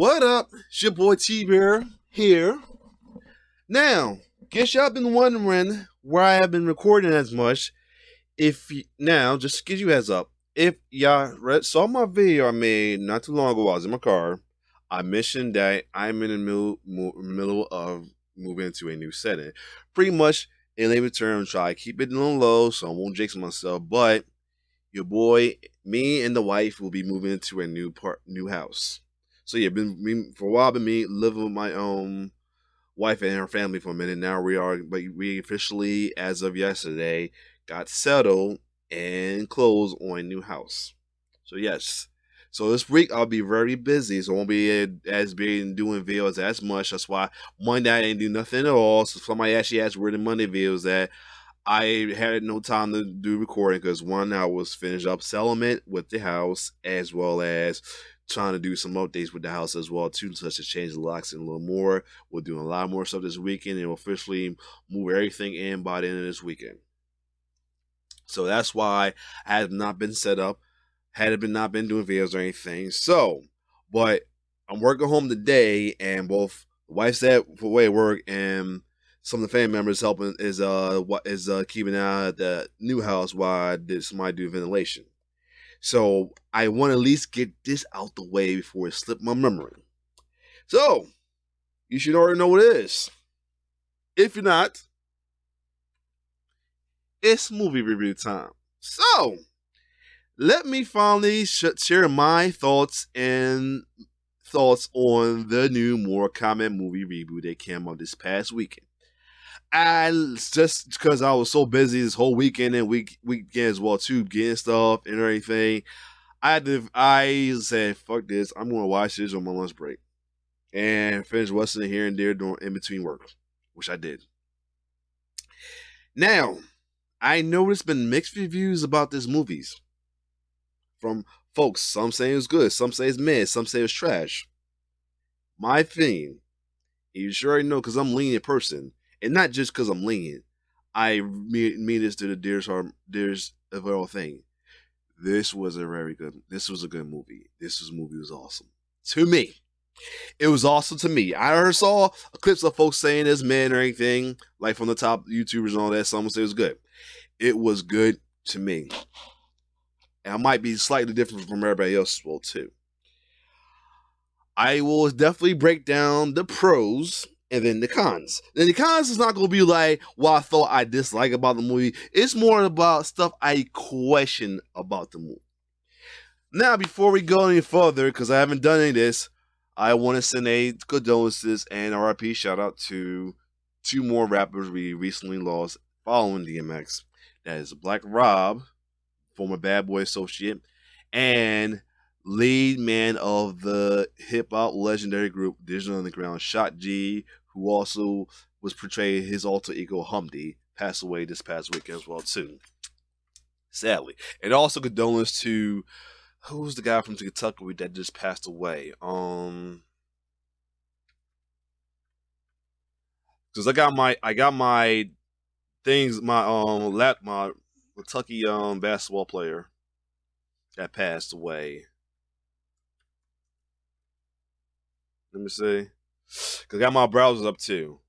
What up? It's your boy T Bear here. Now, guess y'all been wondering why I have been recording as much. Now, just to give you a heads up, if y'all saw my video I made not too long ago, I was in my car. I mentioned that I'm in the middle of moving into a new setting. Pretty much, in layman terms, try to keep it a little low so I won't jinx myself. But your boy, me and the wife will be moving into a new house. So yeah, for a while. Been me living with my wife and her family for a minute. Now we officially, as of yesterday, got settled and closed on a new house. So yes. So this week I'll be very busy, so I won't be as being doing videos as much. That's why Monday I didn't do nothing at all. So somebody actually asked where the Monday videos at. I had no time to do recording because one, I was finished up settlement with the house as well as trying to do some updates with the house as well too, such as change the locks in a little more. We're doing a lot more stuff this weekend and we'll officially move everything in by the end of this weekend. So that's why I have not been set up, not been doing videos or anything. So, but I'm working home today, and both the wife's at for way at work and some of the family members helping is keeping an eye at the new house while I did somebody do ventilation. So I want to at least get this out the way before it slipped my memory. So you should already know what it is. If you're not, it's movie review time. So let me finally share my thoughts on the new Mortal Kombat movie reboot that came out this past weekend. And just because I was so busy this whole weekend and weekend as well too, getting stuff and everything, I said, fuck this, I'm gonna watch this on my lunch break. And finish watching it here and there during in between work, which I did. Now, I know there's been mixed reviews about this movies. From folks, some say it's good, some say it's mid, some say it's trash. My thing, you sure already know because I'm a lenient person. And not just because I'm lenient. I mean this to the dearest of all thing. This was a good movie. This movie was awesome. To me. It was awesome to me. I saw clips of folks saying it's men or anything, like from the top YouTubers and all that. Someone say it was good. It was good to me. And I might be slightly different from everybody else as well, too. I will definitely break down the pros and then the cons. Then the cons is not going to be like what I thought I dislike about the movie. It's more about stuff I question about the movie. Now, before we go any further, because I haven't done any of this, I want to send a condolences and RIP shout out to two more rappers we recently lost following DMX. That is Black Rob, former Bad Boy associate, and lead man of the hip hop legendary group Digital Underground, Shot G, who also was portraying his alter ego Humdy, passed away this past weekend as well too. Sadly, and also condolences to who's the guy from Kentucky that just passed away. Because I got my things, my Kentucky basketball player that passed away. Let me see. Cause I got my browsers up too.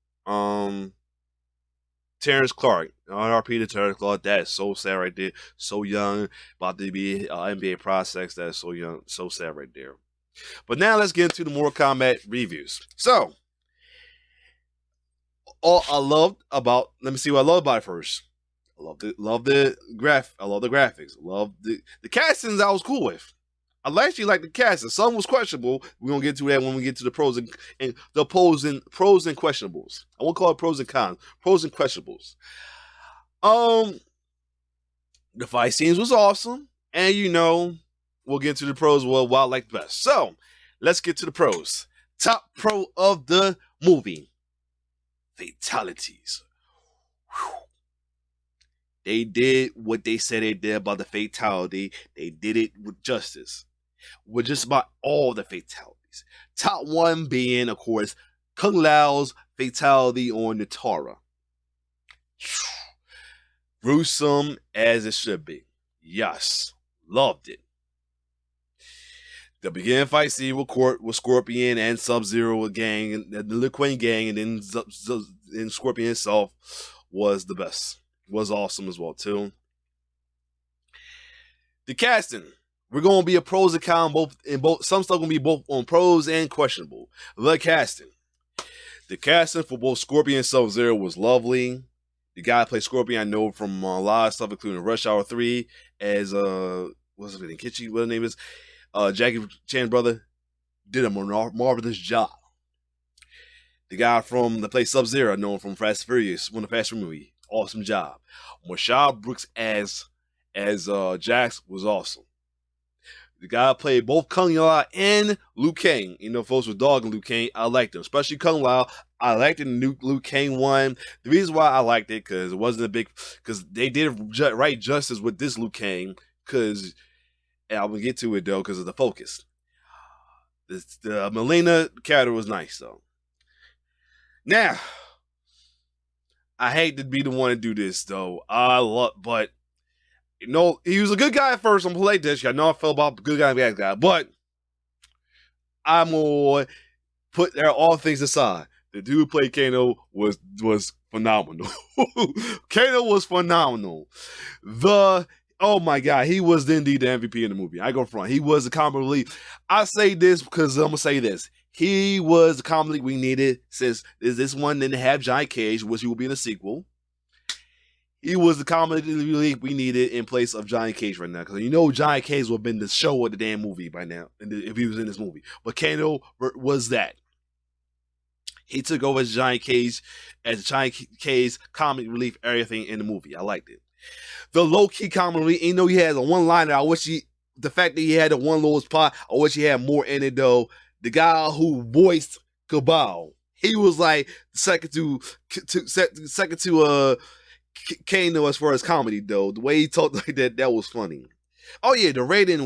Terrence Clark, RP to Terrence Clark. That is so sad right there. So young, about to be NBA prospects. That is so young, so sad right there. But now let's get into the Mortal Kombat reviews. So, I loved about. Let me see what I love about it first. I love the I love the graphics. I love the castings. I was cool with. I actually like the casting. Some was questionable. We're gonna get to that when we get to the pros and the pros and questionables. I won't call it pros and cons. Pros and questionables. The fight scenes was awesome, and we'll get to the pros. What I like best. So let's get to the pros. Top pro of the movie: fatalities. Whew. They did what they said they did about the fatality. They did it with justice. With just about all the fatalities. Top one being, of course, Kung Lao's fatality on Natara. Gruesome as it should be. Yes, loved it. The beginning fight scene with Court with Scorpion and Sub-Zero gang, and the Liu Kang gang, and then and Scorpion himself was the best. Was awesome as well too. The casting. We're gonna be a pros and cons both. Some stuff gonna be both on pros and questionable. The casting. The casting for both Scorpion and Sub-Zero was lovely. The guy who played Scorpion, I know from a lot of stuff, including Rush Hour 3, as what's his name? Kichi, what his name is? Jackie Chan brother, did a marvelous job. The guy from the play Sub-Zero, known from Fast and Furious, one of the Fast movie, awesome job. Marshall Brooks as Jax was awesome. The guy played both Kung Lao and Liu Kang. You know, folks with Dog and Liu Kang, I liked them, especially Kung Lao. I liked the new Liu Kang one. The reason why I liked it because it wasn't a big, because they did right justice with this Liu Kang. Because I'm gonna get to it though, because of the focus. The Melina character was nice though. Now, I hate to be the one to do this though. But you know, he was a good guy at first. I'm gonna play this. I know I felt about good guy and bad guy, but I'm gonna put there all things aside. The dude who played Kano was phenomenal. Kano was phenomenal. Oh my God, he was indeed the MVP in the movie. I go front. He was the comic relief. I say this because I'm gonna say this. He was the comic we needed since this one didn't have Johnny Cage, which he will be in the sequel. He was the comic relief we needed in place of Johnny Cage right now. Because you know Johnny Cage would have been the show of the damn movie by now if he was in this movie. But Kano was that. He took over as Johnny Cage comic relief, everything in the movie. I liked it. The low-key comic relief, you know, he had a one-liner. The fact that he had the one lowest plot, I wish he had more in it though. The guy who voiced Kabal, he was like second to Kano as far as comedy though. The way he talked like that was funny. Oh yeah, the rating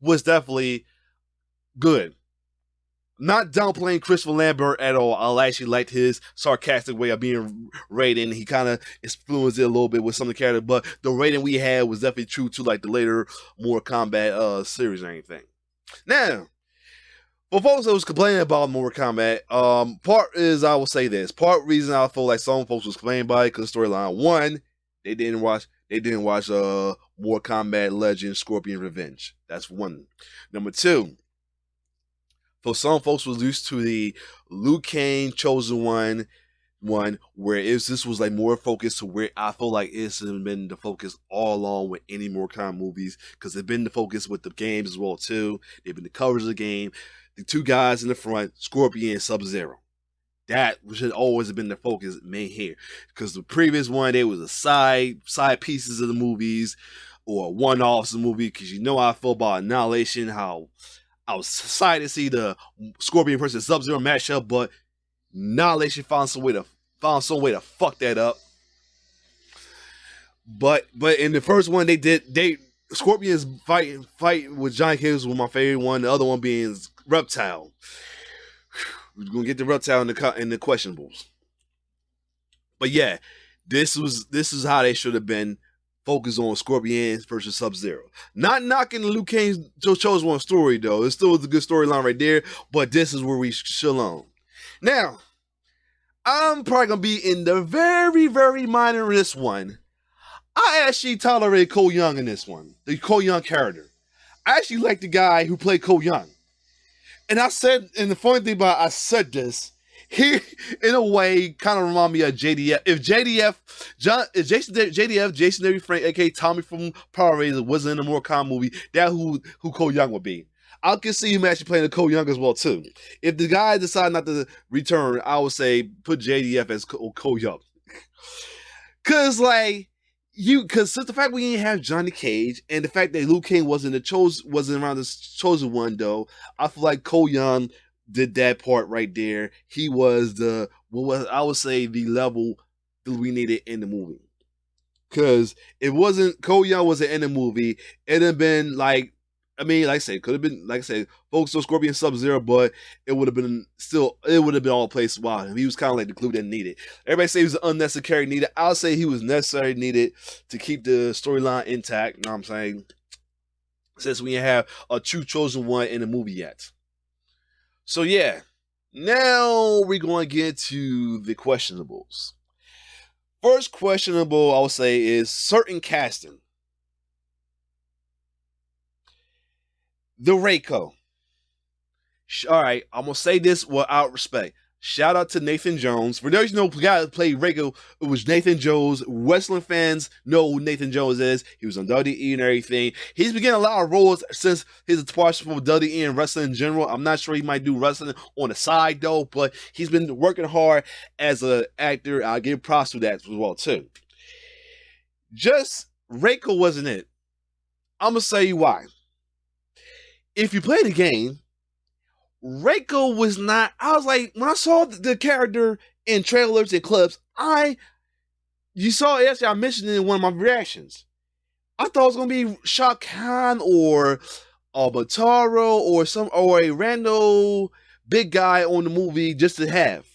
was definitely good. Not downplaying Christopher Lambert at all. I actually liked his sarcastic way of being rated. He kind of influenced it a little bit with some of the characters, but the rating we had was definitely true to like the later Mortal Kombat series or anything. Now, for folks that was complaining about Mortal Kombat, part reason I feel like some folks was complaining about it because storyline. One, they didn't watch Mortal Kombat Legends Scorpion Revenge. That's one. Number two, for some folks was used to the Liu Kang Chosen One where this was like more focused to where I feel like it's been the focus all along with any Mortal Kombat movies because they've been the focus with the games as well too. They've been the covers of the game. The two guys in the front, Scorpion and Sub-Zero. That should always have been the focus main here. Because the previous one, they was a side pieces of the movies or one-offs of the movie. Because you know how I feel about Annihilation, how I was excited to see the Scorpion versus Sub-Zero matchup, but Annihilation found some way to fuck that up. But in the first one, Scorpion's fight with Johnny Cage was my favorite one. The other one being Reptile. We're gonna get the Reptile in the questionables. But yeah, this is how they should have been focused on Scorpion versus Sub-Zero. Not knocking Liu Kang's Chosen One story though. It still was a good storyline right there. But this is where we chill on. Now, I'm probably gonna be in the very, very minor in this one. I actually tolerated Cole Young in this one. The Cole Young character. I actually like the guy who played Cole Young. And the funny thing about I said this, he in a way kind of remind me of JDF. If Jason David Frank, aka Tommy from Power Rangers, wasn't in a Mortal Kombat movie, that's who Cole Young would be. I can see him actually playing the Cole Young as well too. If the guy decided not to return, I would say put JDF as Cole Young. Cause since the fact we didn't have Johnny Cage and the fact that Liu Kang wasn't around the Chosen One though, I feel like Cole Young did that part right there. He was I would say the level that we needed in the movie. Cause if Cole Young wasn't in the movie, it'd have been like I said, could have been focused on Scorpion Sub-Zero, but it would have been all placed while he was kind of like the glue that needed. Everybody say he was unnecessary needed. I'll say he was necessary needed to keep the storyline intact. You know what I'm saying? since we have a true chosen one in the movie yet. So yeah, now we're going to get to the questionables. First questionable I would say is certain casting. The Reiko. All right, I'm gonna say this without respect. Shout out to Nathan Jones. For those who know, the guy that played Reiko, it was Nathan Jones. Wrestling fans know who Nathan Jones is. He was on WWE and everything. He's been getting a lot of roles since his departure from WWE and wrestling in general. I'm not sure he might do wrestling on the side though, but he's been working hard as an actor. I'll give props to that as well too. Just Reiko wasn't it. I'm gonna say why. If you play the game, Reiko was not. I was like, when I saw the character in trailers and clips, you saw it yesterday. I mentioned it in one of my reactions. I thought it was gonna be Shao Kahn or Bataro or a random big guy on the movie just to have.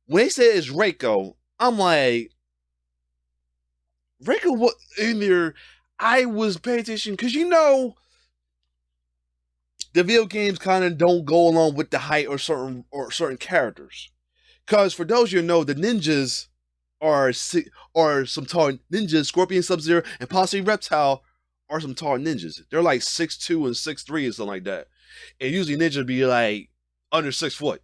When they said it's Reiko, I'm like, Reiko what in there? I was paying attention because the video games kind of don't go along with the height or certain characters. Because for those you know, the ninjas are some tall ninjas. Scorpion, Sub-Zero, and possibly Reptile are some tall ninjas. They're like 6'2" and 6'3" or something like that. And usually ninjas be like under 6 foot.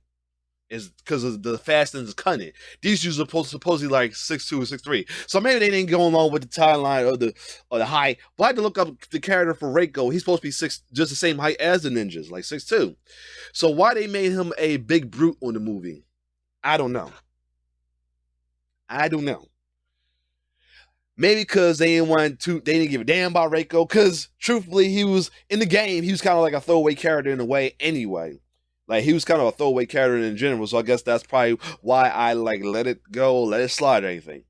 Is because of the fast and the cunning. These usually supposedly like 6'2" and 6'3". So maybe they didn't go along with the timeline or the height. But I had to look up the character for Reiko. He's supposed to be just the same height as the ninjas, like 6'2". So why they made him a big brute on the movie? I don't know. Maybe because they didn't give a damn about Reiko. Because truthfully, he was in the game. He was kind of like a throwaway character in a way, anyway. Like he was kind of a throwaway character in general, so I guess that's probably why I like let it go, let it slide or anything.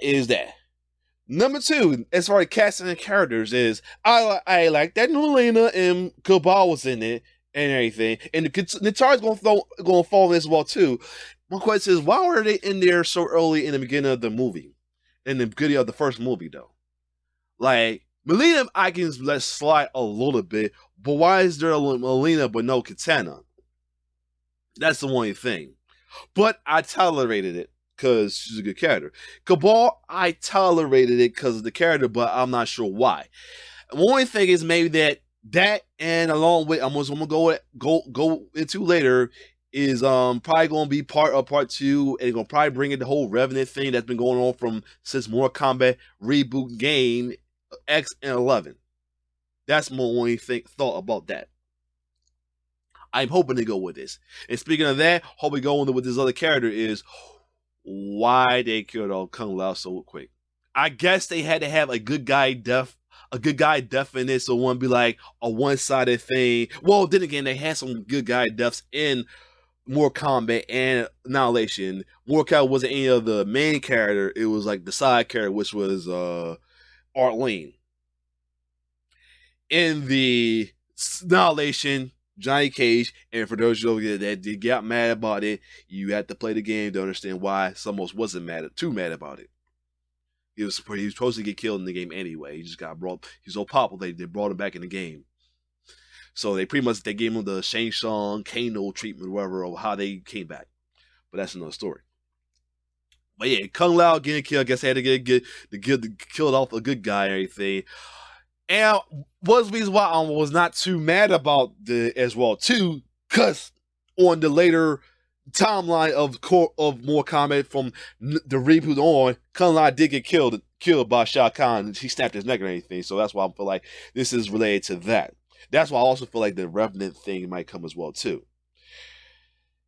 Is that number two, as far as casting and characters, is I like that Nulina and Cabal was in it and everything. And the Natara's gonna fall in this well too. My question is, why were they in there so early in the beginning of the movie? In the beginning of the first movie though. Like Melina, I can let slide a little bit, but why is there a Melina but no Katana? That's the only thing. But I tolerated it because she's a good character. Cabal, I tolerated it because of the character, but I'm not sure why. The only thing is maybe that and along with I'm gonna go into later is probably gonna be part of part two and gonna probably bring in the whole Revenant thing that's been going on from since Mortal Kombat reboot game X and 11. That's my only thought about that. I'm hoping to go with this. And speaking of that, hope we go on with this other character is why they killed off Kung Lao so quick. I guess they had to have a good guy death in it, so it wouldn't be like a one-sided thing. Well, then again, they had some good guy deaths in Mortal Kombat and Annihilation. Mortal Kombat wasn't any of the main character; it was like the side character, which was Arlene. In the Annihilation, Johnny Cage, and for those of you that got mad about it, you had to play the game to understand why Somos wasn't too mad about it. He was supposed to get killed in the game anyway. He just got brought. He's so popular they brought him back in the game. So they gave him the Shang Tsung Kano treatment, whatever, of how they came back. But that's another story. But yeah, Kung Lao getting killed. I guess they had to kill off a good guy and everything. And one of the reasons why I was not too mad about the as well too, because on the later timeline of Mortal Kombat from the reboot on, Kung Lao did get killed by Shao Kahn. He snapped his neck or anything, so that's why I feel like this is related to that. That's why I also feel like the Revenant thing might come as well too.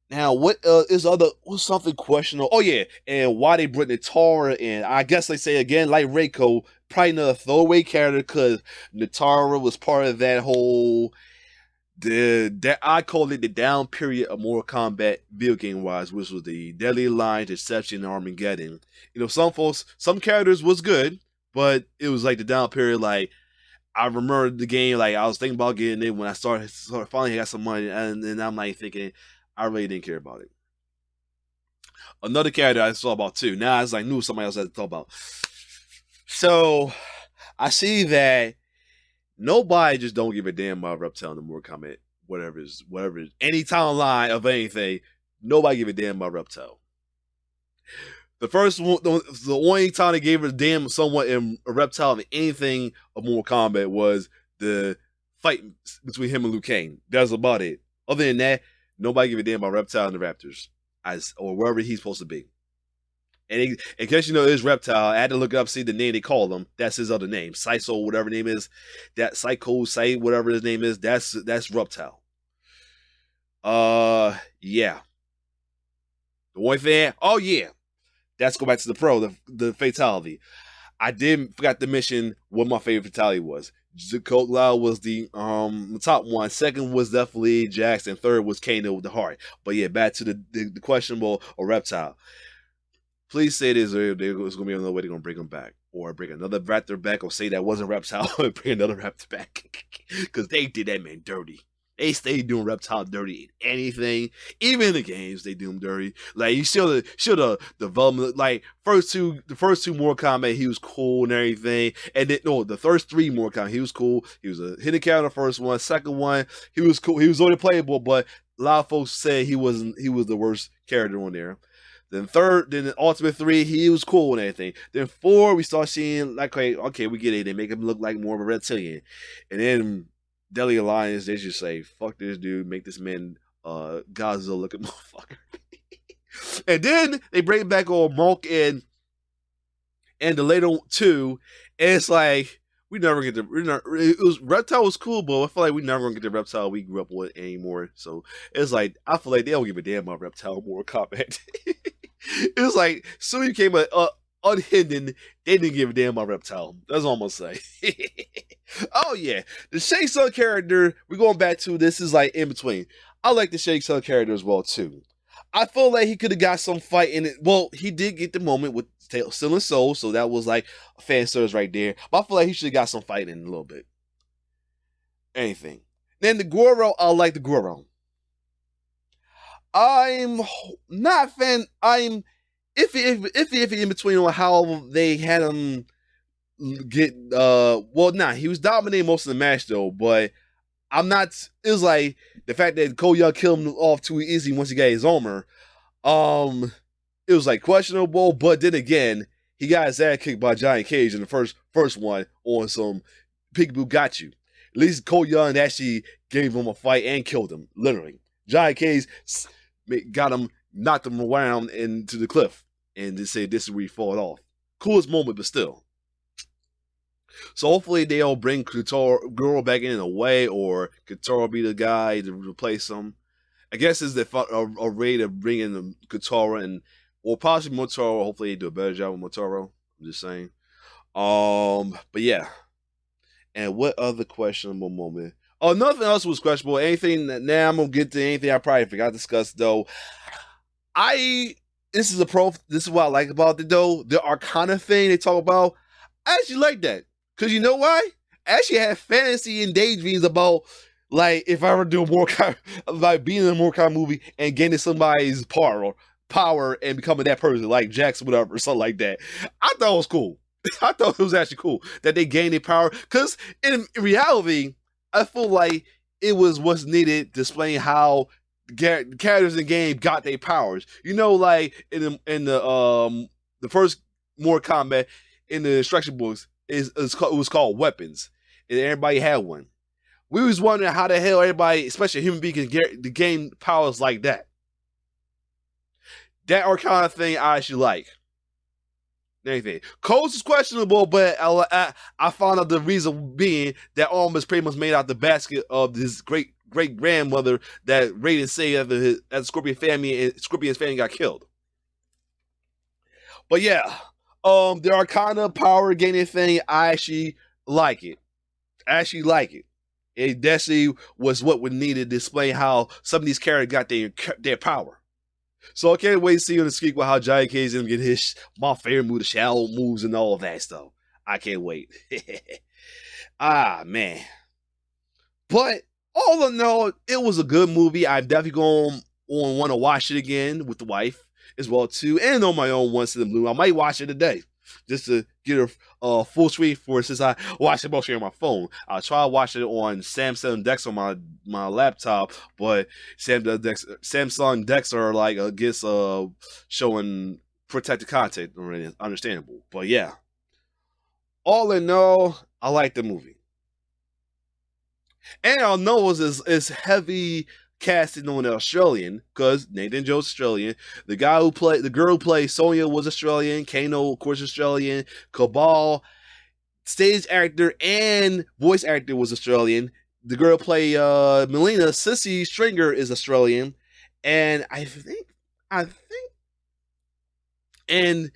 Now, what's something questionable? Oh yeah, and why they brought Natara in? I guess they say again, like Reiko, probably another throwaway character because Natara was part of that whole that I call it the down period of Mortal Kombat video game wise, which was the Deadly Alliance, Deception, and Armageddon. Some characters was good, but it was like the down period. Like I remember the game, like I was thinking about getting it when I finally got some money, and then I'm like thinking. I really didn't care about it. Another character I saw about too. Now it's like knew somebody else had to talk about. So I see that Nobody just don't give a damn about Reptile in the Mortal Kombat, whatever is any timeline of anything. Nobody give a damn about Reptile. The first one, the only time they gave a damn somewhat in a Reptile of anything of Mortal Kombat was the fight between him and Liu Kang. That's about it. Other than that, nobody give a damn about Reptile and the Raptors, or wherever he's supposed to be. And in case you know, it's Reptile. I had to look up, see the name they call him. That's his other name, Psycho, whatever name is. That Psycho, whatever his name is. That's Reptile. Yeah. The one thing. Oh yeah. Let's go back to the pro, the fatality. I did forgot to mention what my favorite fatality was. Colt Lau was the top one. Second was definitely Jackson. Third was Kano with the heart. But yeah, back to the questionable or Reptile. Please say there's going to be another way they're going to bring him back. Or bring another Raptor back, or say that wasn't Reptile and bring another Raptor back. Because they did that man dirty. They stay doing Reptile dirty in anything. Even in the games, they do him dirty. Like, you show the development. Like, the first two Mortal Kombat, he was cool and everything. And then, no, the first three Mortal Kombat, he was cool. He was a hidden character the first one. Second one, he was cool. He was only playable, but a lot of folks say he was the worst character on there. Then then Ultimate 3, he was cool and everything. Then 4, we start seeing, like, okay, we get it. They make him look like more of a reptilian. And then Deadly Alliance, they just say, fuck this dude, make this man Godzilla looking motherfucker. And then they bring back on Monk and the later 2, and it's like, Reptile was cool, but I feel like we never gonna get the Reptile we grew up with anymore. So it's like, I feel like they don't give a damn about Reptile Mortal Kombat. It was like, soon you came unhidden, they didn't give a damn about Reptile. That's all I'm gonna say. Oh yeah, the Shang Tsung character, we're going back to, this is like in between. I like the Shang Tsung character as well too. I feel like he could have got some fight in it. Well, he did get the moment with Still in Soul, so that was like a fan service right there. But I feel like he should have got some fight in a little bit. Anything. Then the Goro, I like the Goro. I'm not a fan. I'm iffy in between on how they had him get. He was dominating most of the match though, but I'm not. It was like the fact that Cole Young killed him off too easy once he got his armor. It was like questionable, but then again, he got his ass kicked by Giant Cage in the first one on some Peekaboo got you. At least Cole Young actually gave him a fight and killed him, literally. Giant Cage got him, knocked him around into the cliff, and just said this is where he fought off. Coolest moment, but still. So hopefully they'll bring Goro back in a way, or Katara be the guy to replace him. I guess it's a way to bring in Katara or possibly Motaro. Hopefully they do a better job with Motaro. I'm just saying. But yeah. And what other questionable moment? Oh, nothing else was questionable. Anything that now I'm gonna get to anything I probably forgot to discuss though. This is what I like about it though. The Arcana thing they talk about. I actually like that. Cause you know why? I actually have fantasy and daydreams about, like, if I ever do a Mortal Kombat, like being in a Mortal Kombat movie and gaining somebody's power and becoming that person, like Jax, whatever, or something like that. I thought it was cool. I thought it was actually cool that they gained their power. Because in reality, I feel like it was what's needed to explain how the characters in the game got their powers. You know, like in the first Mortal Kombat, in the instruction books, it was called weapons, and everybody had one. We was wondering how the hell everybody, especially human beings, can gain powers like that. That Arcana thing I actually like. Anything. Codes is questionable, but I found out the reason being that arm is pretty much made out the basket of this great grandmother that Raiden saved after the Scorpion's family got killed. But yeah, the Arcana power gaining thing, I actually like it. It definitely was what was needed to explain how some of these characters got their power. So I can't wait to see on the script how Giant Cage is going to get my favorite move, the shallow moves and all of that stuff. I can't wait. Man. But all in all, it was a good movie. I'm definitely going to want to watch it again with the wife as well too, and on my own once in the blue. I might watch it today. just to get a full screen for it, since I watch it mostly on my phone. I try to watch it on Samsung Dex on my laptop, but Samsung Dex are like against showing protected content. Already understandable, but yeah. All in all, I like the movie. And I know is heavy casting on the Australian, because Nathan Joe's Australian. The girl who played Sonya was Australian. Kano, of course, Australian. Cabal, stage actor and voice actor, was Australian. The girl who played Melina, Sissy Stringer, is Australian. And I think, and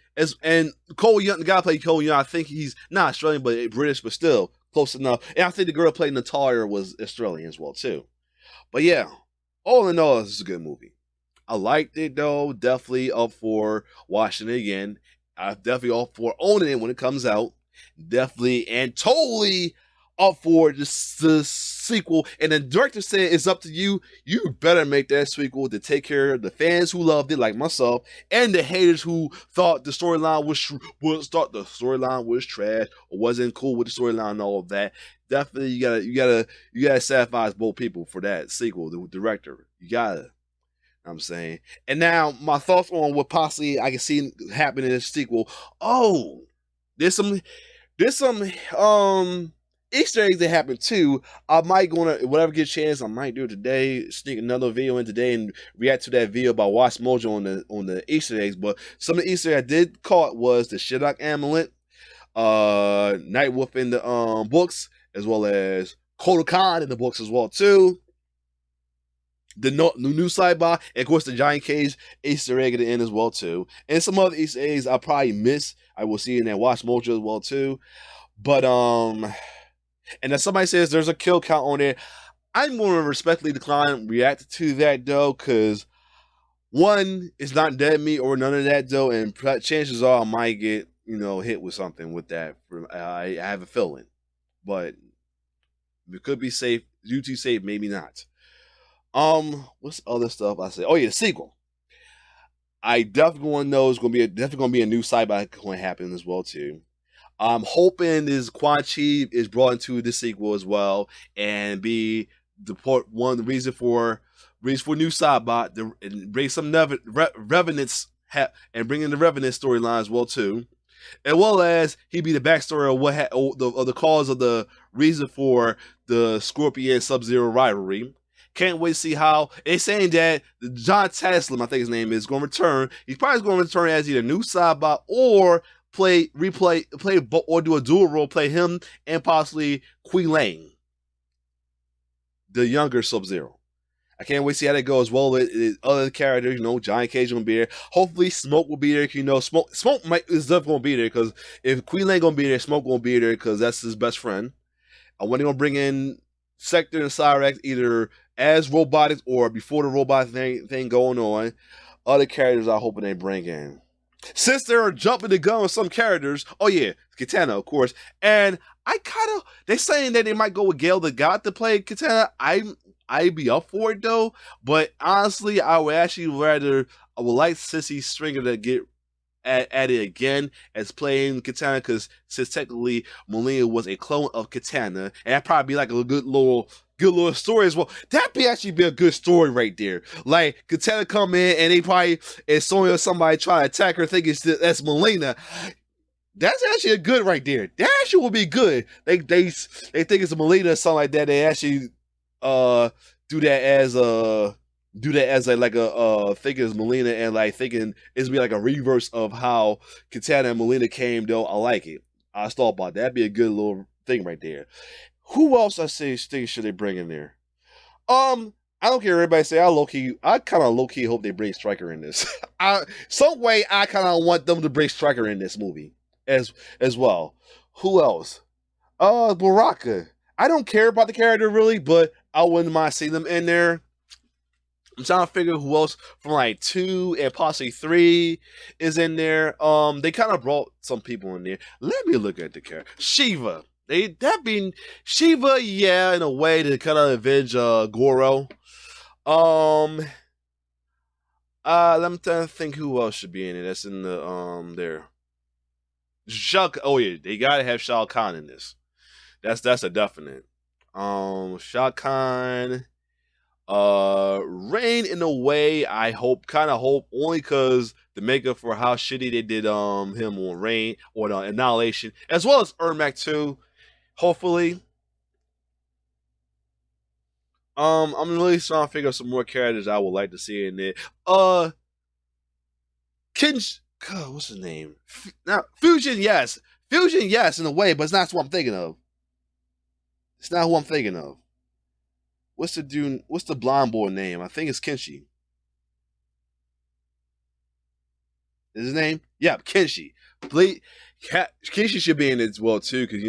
Cole Young, the guy who played Cole Young, I think he's not Australian, but British, but still close enough. And I think the girl who played Natalia was Australian as well too. But yeah, all in all, this is a good movie. I liked it though. Definitely up for watching it again. I'm definitely up for owning it when it comes out. Definitely and totally up for the sequel. And the director said it's up to you. You better make that sequel to take care of the fans who loved it, like myself, and the haters who thought the storyline was trash or wasn't cool with the storyline and all of that. Definitely, you gotta satisfy both people for that sequel. The director, you gotta. I'm saying. And now my thoughts on what possibly I can see happen in this sequel. Oh, there's some Easter eggs that happen too. I might whatever get a chance, I might do it today. Sneak another video in today and react to that video about Watch Mojo on the Easter eggs. But some of the Easter eggs I did caught was the Shinnok amulet, Nightwolf in the books, as well as Kodokan in the books as well too. The new sidebar, and of course the giant cage Easter egg at the end as well too, and some other Easter eggs I probably miss. I will see in that Watch Mojo as well too. But and then somebody says there's a kill count on there. I'm going to respectfully decline react to that though, because one, it's not dead meat or none of that though, and chances are I might get hit with something with that. I have a feeling, but it could be safe. YouTube safe, maybe not. What's other stuff I said? Oh yeah, the sequel. I definitely want to know it's definitely gonna be a new sidebar going to happen as well too. I'm hoping this Quan Chi is brought into the sequel as well and be one of the reason for new sidebot and bring some revenants and bring in the revenant storyline as well too, as well as he be the backstory of the cause of the reason for the Scorpion Sub-Zero rivalry. Can't wait to see how they're saying that John Taslim, I think his name is, going to return. He's probably going to return as either new sidebot or play or do a dual role, play him and possibly Kui Lang, the younger Sub-Zero. I can't wait to see how that goes. Well, other characters, Giant Cage will be there. Hopefully, Smoke will be there. Smoke is definitely going to be there, because if Kui Lang going to be there, Smoke going to be there because that's his best friend. And when they're going to bring in Sector and Cyrax either as robotics or before the robot thing going on, other characters I hoping they bring in. Since they're jumping the gun with some characters, oh yeah, Katana, of course, and they're saying that they might go with Gale the God to play Katana. I'd be up for it though, but honestly, I would like Sissy Stringer to get at it again as playing Katana, because since technically Melina was a clone of Katana, and that'd probably be like a good little story as well. That'd be a good story right there. Like Katana come in and they probably Sonya or somebody try to attack her thinking that's Melina. That's actually a good right there. That actually will be good. They think it's a Melina or something like that. They actually do that as a thinking it's Melina, and like thinking it's be like a reverse of how Katana and Melina came though. I like it. I thought about that. That'd be a good little thing right there. Who else I say should they bring in there? I don't care. Everybody say I kind of low key hope they bring Stryker in this. Some way I kind of want them to bring Stryker in this movie as well. Who else? Baraka. I don't care about the character really, but I wouldn't mind seeing them in there. I'm trying to figure who else from like 2 and possibly 3 is in there. They kind of brought some people in there. Let me look at the character. Shiva. Shiva, yeah, in a way to kind of avenge Goro. Let me think who else should be in it. That's in the there. Oh yeah, they gotta have Shao Kahn in this. That's a definite. Shao Kahn. Rain in a way I hope, kind of hope, only because the makeup for how shitty they did him on Rain or the Annihilation, as well as Ermac too. Hopefully, I'm really trying to figure out some more characters I would like to see in there. Uh, Kinj, God, what's his name? Now Fusion, yes, in a way, but it's not what I'm thinking of. It's not who I'm thinking of. What's the dude? What's the blonde boy name? I think it's Kenshi. Is his name? Yeah, Kenshi. Ble- Kenshi should be in it as well too, because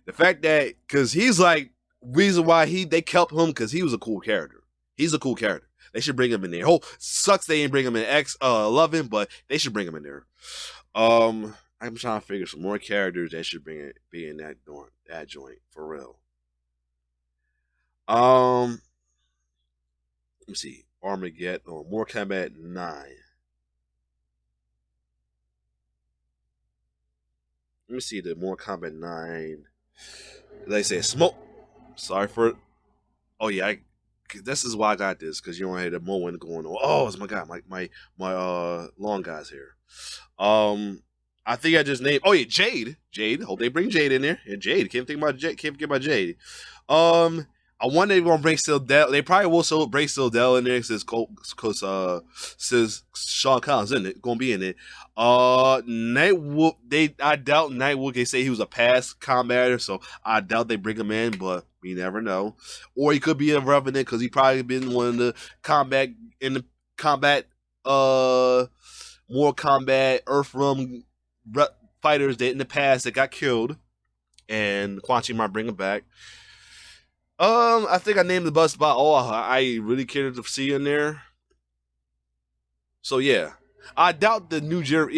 the fact that because he's like reason why they kept him because he was a cool character. He's a cool character. They should bring him in there. Oh, sucks they didn't bring him in X 11, but they should bring him in there. I'm trying to figure some more characters that should be in that joint for real. Um, let me see. Armageddon or More Combat 9. Let me see the More Combat 9. They say smoke. Sorry for. Oh yeah, this is why I got this because you don't have the mowing going on. Oh, it's my god, my long guys here. I think I just named. Oh yeah, Jade. Jade. Hope they bring Jade in there. Yeah, Jade. Can't think about Jade. Can't forget about Jade. Um, I wonder if they're gonna bring Sildell. They probably will still bring Sildell in there since Sean Collins in it, gonna be in it. Nightwood. I doubt Nightwood can say he was a past combatter, so I doubt they bring him in, but we never know. Or he could be a revenant because he probably been one of the combat in the combat more combat Earthrealm fighters that in the past that got killed, and Quan Chi might bring him back. I think I named the bus about all I really cared to see in there. So yeah, I doubt the new just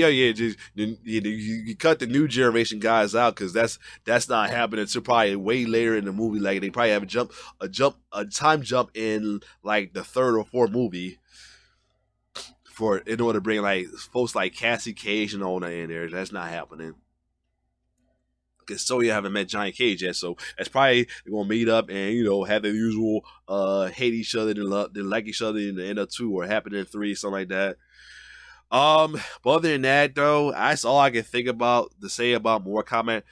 you cut the new generation guys out because that's not happening until probably way later in the movie. Like they probably have a time jump in like the third or fourth movie for in order to bring like folks like Cassie Cage and all that in there. That's not happening. Because Sonya haven't met Johnny Cage yet, so that's probably they're gonna meet up and have the usual hate each other, then like each other in the end of 2 or happen in 3, something like that. But other than that though, that's all I can think about to say about More Comment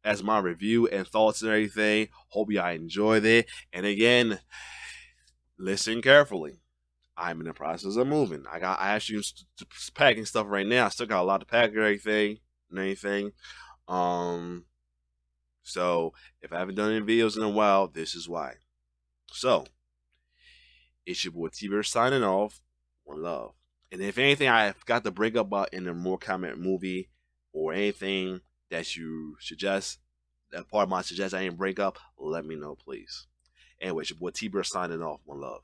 as my review and thoughts and everything. Hope y'all enjoyed it. And again, listen carefully. I'm in the process of moving. I actually packing stuff right now. I still got a lot to pack and everything. Um, so if I haven't done any videos in a while, this is why. So it's your boy T-Bear signing off. One love. And if anything I forgot to bring up about in a More Comment movie or anything that you suggest, that part of my suggestion I didn't bring up, let me know, please. Anyway, it's your boy T-Bear signing off. One love.